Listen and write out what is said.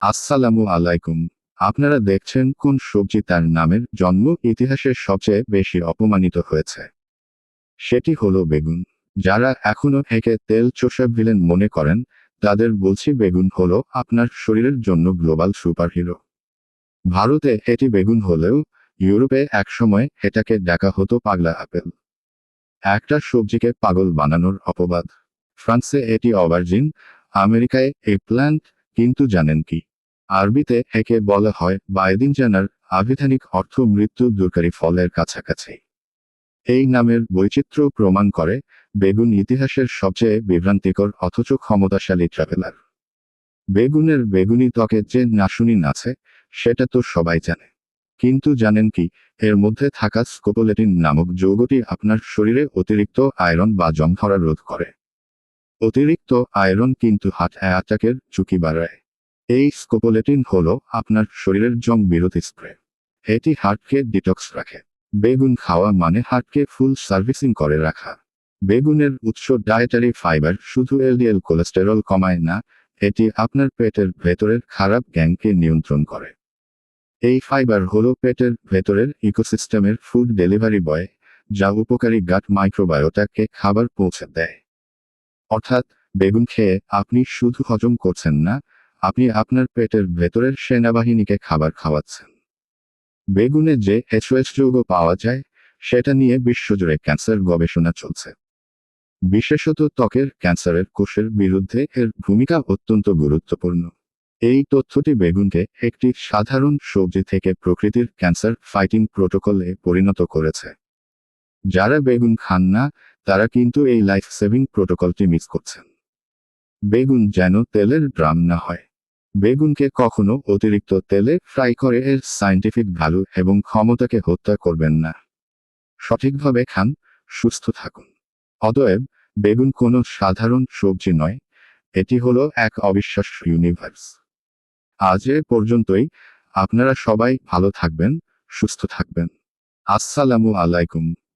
আসসালামু আলাইকুম। আপনারা দেখছেন কোন সবজি তার নামের জন্ম ইতিহাসের সবচেয়ে বেশি অপমানিত হয়েছে। সেটি হলো বেগুন। যারা এখনো একে তেল চোষা ভিলেন মনে করেন, তাদের বলছি বেগুন হলো আপনার শরীরের জন্য গ্লোবাল সুপারহিরো। ভারতে এটি বেগুন হলেও ইউরোপে একসময় এটাকে ডাকা হতো পাগলা আপেল। একটা সবজিকে পাগল বানানোর অপবাদ। ফ্রান্সে এটি অবার্জিন, আমেরিকায় এগপ্ল্যান্ট। কিন্তু জানেন কি? আরবিতে একে বলা হয় বায়দিনজানার, আভিধানিক অর্থ মৃত্যু দূরকারী ফলের কাছাকাছি। এই নামের বৈচিত্র্য প্রমাণ করে বেগুন ইতিহাসের সবচেয়ে বিভ্রান্তিকর অথচ ক্ষমতাশালী ট্রাভেলার। বেগুনের বেগুনি ত্বকে যে নাসুনিন আছে, সেটা তো সবাই জানে। কিন্তু জানেন কি, এর মধ্যে থাকা স্কোপোলেটিন নামক যৌগটি আপনার শরীরে অতিরিক্ত আয়রন বা জং ধরা রোধ করে। অতিরিক্ত আয়রন কিন্তু হার্ট অ্যাটাকের ঝুঁকি বাড়ায়। এই স্কোপোলেটিন হলো আপনার শরীরের জং বিরোধী স্প্রে। এটি হার্টকে ডিটক্স রাখে। বেগুন খাওয়া মানে হার্টকে ফুল সার্ভিসিং করে রাখা। বেগুনের উৎস ডায়েটারি ফাইবার শুধু এলডিএল কোলেস্টেরল কমায় না, এটি আপনার পেটের ভেতরের খারাপ গ্যাংকে নিয়ন্ত্রণ করে। এই ফাইবার হলো পেটের ভেতরের ইকোসিস্টেমের ফুড ডেলিভারি বয়, যা উপকারী গাট মাইক্রোবায়োটাকে খাবার পৌঁছে দেয়। অর্থাৎ বেগুন খেয়ে আপনি শুধু হজম করছেন না, আপনি আপনার পেটের ভেতরের সেনাবাহিনীকে খাবার খাওয়াচ্ছেন। বেগুনে যে HOH যৌগ পাওয়া যায়, সেটা নিয়ে বিশ্বজুড়ে ক্যান্সার গবেষণা চলছে। বিশেষত ত্বকের ক্যান্সারের কোষের বিরুদ্ধে এর ভূমিকা অত্যন্ত গুরুত্বপূর্ণ। এই তথ্যটি বেগুনকে একটি সাধারণ সবজি থেকে প্রকৃতির ক্যান্সার ফাইটিং প্রোটোকলে পরিণত করেছে। যারা বেগুন খান না, তারা কিন্তু এই লাইফ সেভিং প্রোটোকলটি মিস করছেন। বেগুন যেন তেলের ড্রাম না হয়। বেগুনকে কখনো অতিরিক্ত তেলে ফ্রাই করে এর সায়েন্টিফিক ভ্যালু এবং ক্ষমতাকে হত্যা করবেন না। সঠিকভাবে খান, সুস্থ থাকুন। অতএব, বেগুন কোনো সাধারণ সবজি নয়, এটি হলো এক অবিশ্বাস্য ইউনিভার্স। আজ এ পর্যন্তই। আপনারা সবাই ভালো থাকবেন, সুস্থ থাকবেন। আসসালামু আলাইকুম।